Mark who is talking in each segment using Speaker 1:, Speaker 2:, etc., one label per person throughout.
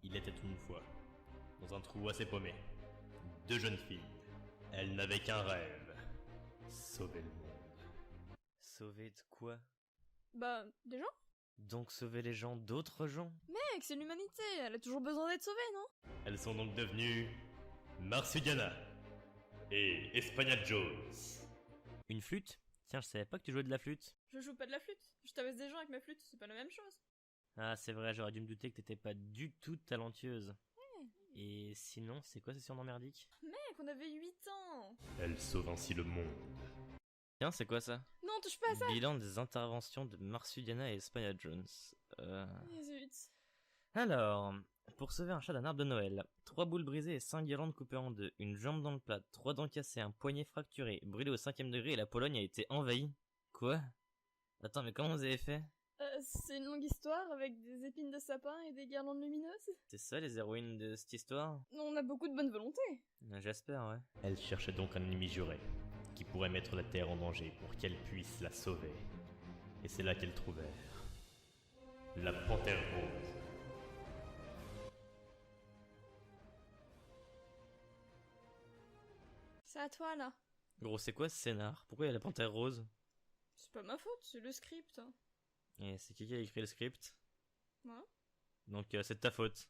Speaker 1: Il était une fois, dans un trou assez paumé, deux jeunes filles. Elles n'avaient qu'un rêve, sauver le monde.
Speaker 2: Sauver de quoi?
Speaker 3: Bah, des gens?
Speaker 2: Donc sauver les gens d'autres gens?
Speaker 3: Mec, c'est l'humanité, elle a toujours besoin d'être sauvée, non?
Speaker 1: Elles sont donc devenues Marsudiana et Espagna Jones.
Speaker 2: Une flûte? Tiens, je savais pas que tu jouais de la flûte.
Speaker 3: Je joue pas de la flûte, je tabasse des gens avec ma flûte, c'est pas la même chose.
Speaker 2: Ah, c'est vrai, j'aurais dû me douter que t'étais pas du tout talentueuse. Et sinon, c'est quoi ces surnoms merdiques?
Speaker 3: Mec, on avait 8 ans!
Speaker 1: Elles sauvent ainsi le monde.
Speaker 2: Tiens, c'est quoi ça?
Speaker 3: Non, touche pas à ça!
Speaker 2: Bilan des interventions de Marsudiana et Espagna Jones.
Speaker 3: Zut.
Speaker 2: Alors, pour sauver un chat d'un arbre de Noël, 3 boules brisées et 5 guirlandes coupées en deux, une jambe dans le plat, 3 dents cassées, un poignet fracturé, brûlé au 5e degré et la Pologne a été envahie. Quoi? Attends, mais comment vous avez fait?
Speaker 3: C'est une longue histoire avec des épines de sapin et des guirlandes lumineuses.
Speaker 2: C'est ça les héroïnes de cette histoire?
Speaker 3: On a beaucoup de bonne volonté.
Speaker 2: J'espère, ouais.
Speaker 1: Elles cherchaient donc un ennemi juré, qui pourrait mettre la Terre en danger pour qu'elles puissent la sauver. Et c'est là qu'elles trouvèrent la Panthère Rose.
Speaker 3: C'est à toi, là.
Speaker 2: Gros, c'est quoi ce scénar? Pourquoi il y a la panthère rose?
Speaker 3: C'est pas ma faute, c'est le script.
Speaker 2: Et c'est qui a écrit le script?
Speaker 3: Moi?
Speaker 2: Donc c'est de ta faute.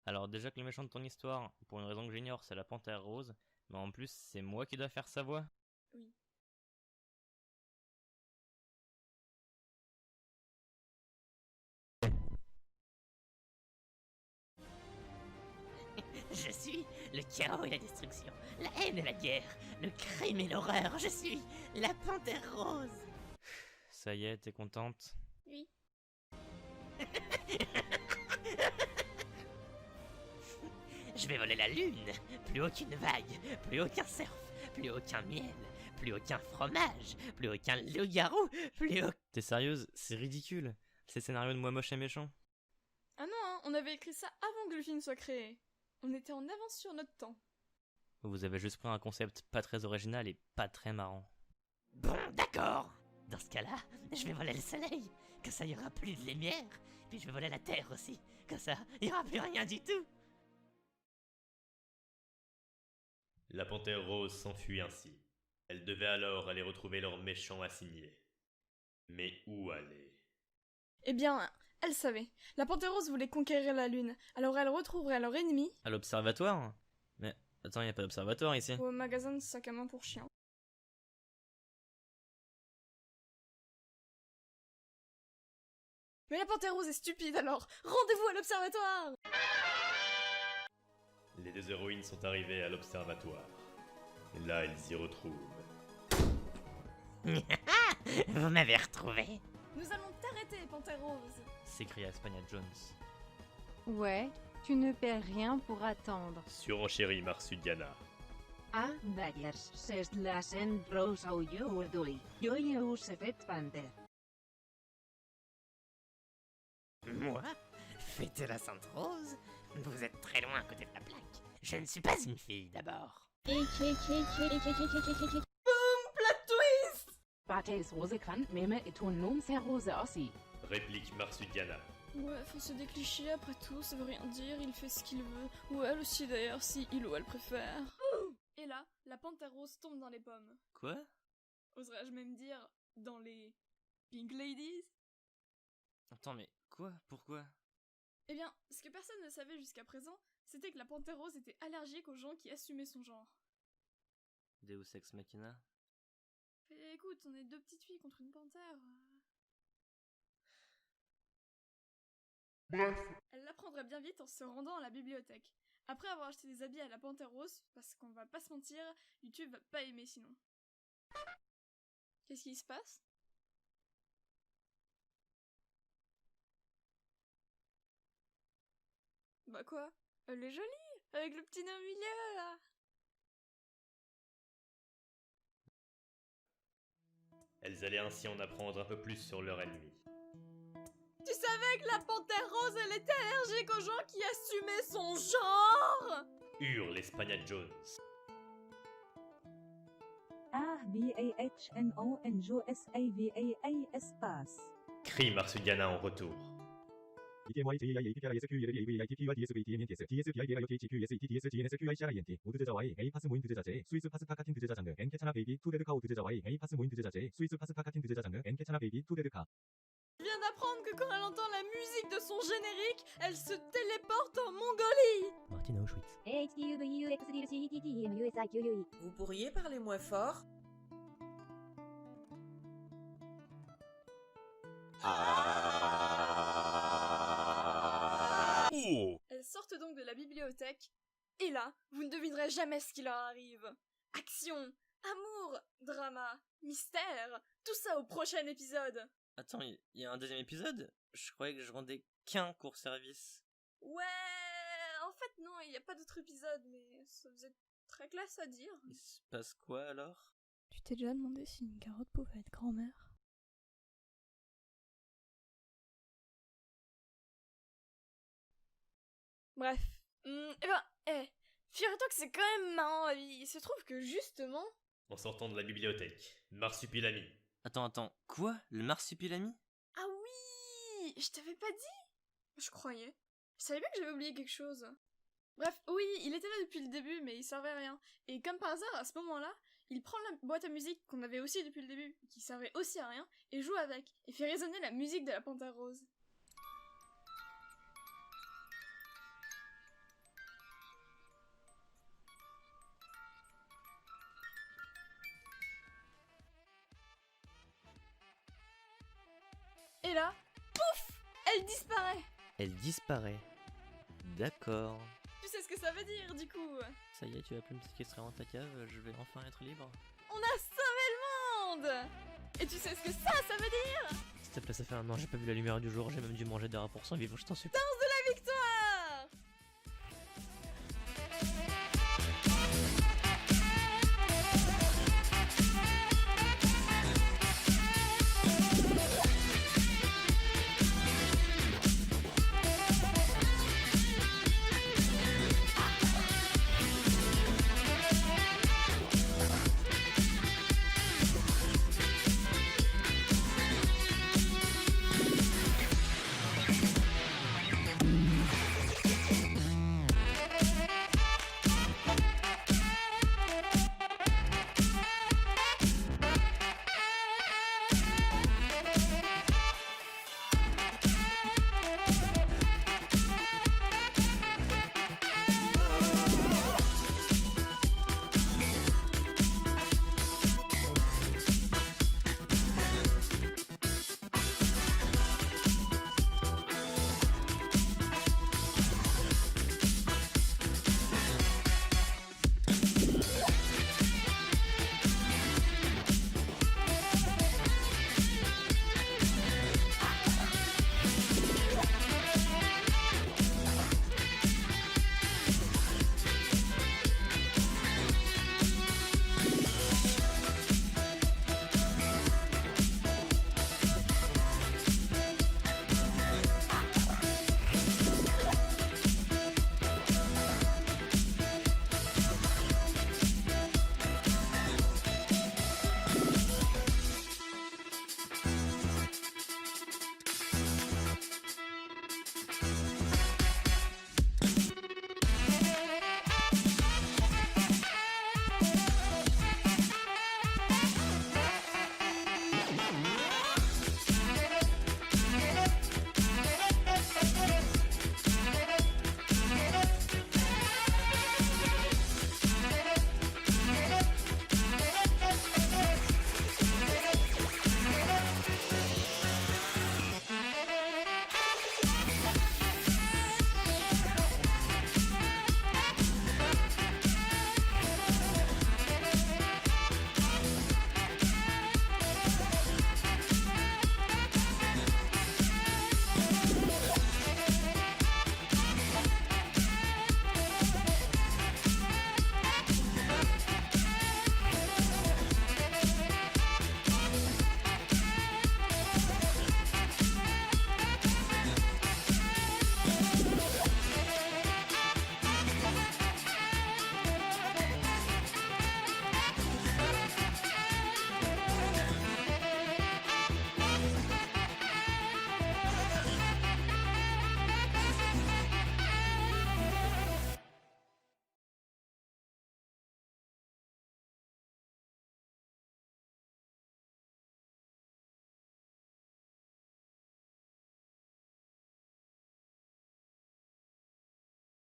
Speaker 2: Alors déjà que le méchant de ton histoire, pour une raison que j'ignore, c'est la panthère rose, mais en plus c'est moi qui dois faire sa voix.
Speaker 3: Oui.
Speaker 4: Je suis le chaos et la destruction, la haine et la guerre, le crime et l'horreur. Je suis la panthère rose.
Speaker 2: Ça y est, t'es contente?
Speaker 3: Oui.
Speaker 4: Je vais voler la lune. Plus aucune vague, plus aucun surf, plus aucun miel, plus aucun fromage, plus aucun loup-garou, plus aucun...
Speaker 2: T'es sérieuse? C'est ridicule. C'est le scénario de Moi moche et méchant.
Speaker 3: Ah non, hein, on avait écrit ça avant que le film soit créé. On était en avance sur notre temps.
Speaker 2: Vous avez juste pris un concept pas très original et pas très marrant.
Speaker 4: Bon, d'accord. Dans ce cas-là, je vais voler le soleil. Comme ça, il n'y aura plus de lumière. Puis je vais voler la terre aussi. Comme ça, il n'y aura plus rien du tout.
Speaker 1: La Panthère Rose s'enfuit ainsi. Elles devaient alors aller retrouver leur méchant assigné. Mais où aller?
Speaker 3: Eh bien, elle savait. La Panthère Rose voulait conquérir la Lune, alors elle retrouverait leur ennemi
Speaker 2: À l'observatoire? Mais attends, y a pas d'observatoire ici.
Speaker 3: au magasin de sac à main pour chiens. Mais la Panthère Rose est stupide alors! Rendez-vous à l'observatoire!
Speaker 1: Les deux héroïnes sont arrivées à l'observatoire. Et là, elles y retrouvent
Speaker 4: Vous m'avez retrouvé.
Speaker 3: Nous allons t'arrêter, Panthère Rose!
Speaker 2: S'écria Espagna Jones.
Speaker 5: Ouais, tu ne perds rien pour attendre.
Speaker 1: Surenchérie Marsudiana.
Speaker 6: Ah, d'ailleurs, c'est la scène rose au aujourd'hui. Yo fait Panther.
Speaker 4: Moi? Fêter la Sainte Rose? Vous êtes très loin à côté de la plaque. Je ne suis pas une fille, d'abord.
Speaker 3: Boom! Plot twist!
Speaker 6: Bartels Rose kann meme et ton nom c'est Rose aussi.
Speaker 1: Réplique Marsudiana.
Speaker 3: Ouais, enfin c'est des clichés après tout, ça veut rien dire, il fait ce qu'il veut. Ou elle aussi d'ailleurs, si il ou elle préfère. Et là, la Panthère Rose tombe dans les pommes.
Speaker 2: Quoi?
Speaker 3: Oserais-je même dire dans les Pink Ladies?
Speaker 2: Attends, mais quoi? Pourquoi?
Speaker 3: Eh bien, ce que personne ne savait jusqu'à présent, c'était que la Panthère Rose était allergique aux gens qui assumaient son genre.
Speaker 2: Deus Ex Machina?
Speaker 3: Et écoute, on est deux petites filles contre une panthère.
Speaker 1: Bref.
Speaker 3: Elle l'apprendrait bien vite en se rendant à la bibliothèque. Après avoir acheté des habits à la Panthère Rose, parce qu'on va pas se mentir, YouTube va pas aimer sinon. Qu'est-ce qui se passe? Bah quoi? Elle est jolie, avec le petit nez au milieu là.
Speaker 1: Elles allaient ainsi en apprendre un peu plus sur leur ennemi.
Speaker 3: Tu savais que la Panthère Rose, elle était allergique aux gens qui assumaient son genre?
Speaker 1: Hurle Espagna Jones.
Speaker 7: A-B-A-H-N-O-N-J-O-S-A-V-A-A espace.
Speaker 1: Crie Marsudiana en retour.
Speaker 7: ETMY JAI APPRIS QELL AVAI TPUR DSV DNNTS DSVI DLIOT HQSE TDS GNS QICRINT 모드 드자 Y A 파스 모인 드자 제 스위스 파스타 카틴 드자 장르 N 케차나 베이비 투 데드 카우 드자 Y A 파스 모인 드자 제 스위스 파스타 카틴 드자 장르 N 케차나 베이비 투 데드 카.
Speaker 3: Je viens d'apprendre que quand elle entend la musique de son générique, elle se téléporte en Mongolie.
Speaker 2: Martine Auschwitz.
Speaker 8: Vous pourriez parler moins fort?
Speaker 3: Elles sortent donc de la bibliothèque, et là, vous ne devinerez jamais ce qui leur arrive. Action, amour, drama, mystère, tout ça au prochain épisode.
Speaker 2: Attends, il y a un deuxième épisode? Je croyais que je rendais qu'un court service.
Speaker 3: Ouais, en fait non, il n'y a pas d'autre épisode, mais ça faisait très classe à dire.
Speaker 2: Il se passe quoi alors?
Speaker 3: Tu t'es déjà demandé si une carotte pouvait être grand-mère? Bref. Figure-toi que c'est quand même marrant, il se trouve que justement...
Speaker 1: En sortant de la bibliothèque, Marsupilami.
Speaker 2: Attends, quoi? Le marsupilami?
Speaker 3: Ah oui, je t'avais pas dit? Je croyais. Je savais bien que j'avais oublié quelque chose. Bref, oui, il était là depuis le début, mais il servait à rien. Et comme par hasard, à ce moment-là, il prend la boîte à musique qu'on avait aussi depuis le début, qui servait aussi à rien, et joue avec, et fait résonner la musique de la Panthère Rose. Et là, pouf, elle disparaît.
Speaker 2: Elle disparaît. D'accord.
Speaker 3: Tu sais ce que ça veut dire, du coup?
Speaker 2: Ça y est, tu vas plus me séquestrer dans ta cave, je vais enfin être libre.
Speaker 3: On a sauvé le monde. Et tu sais ce que ça veut dire?
Speaker 2: S'il te plaît, ça fait un an, j'ai pas vu la lumière du jour, j'ai même dû manger des rats pour survivre, je t'en supplie.
Speaker 3: Danse de la victoire.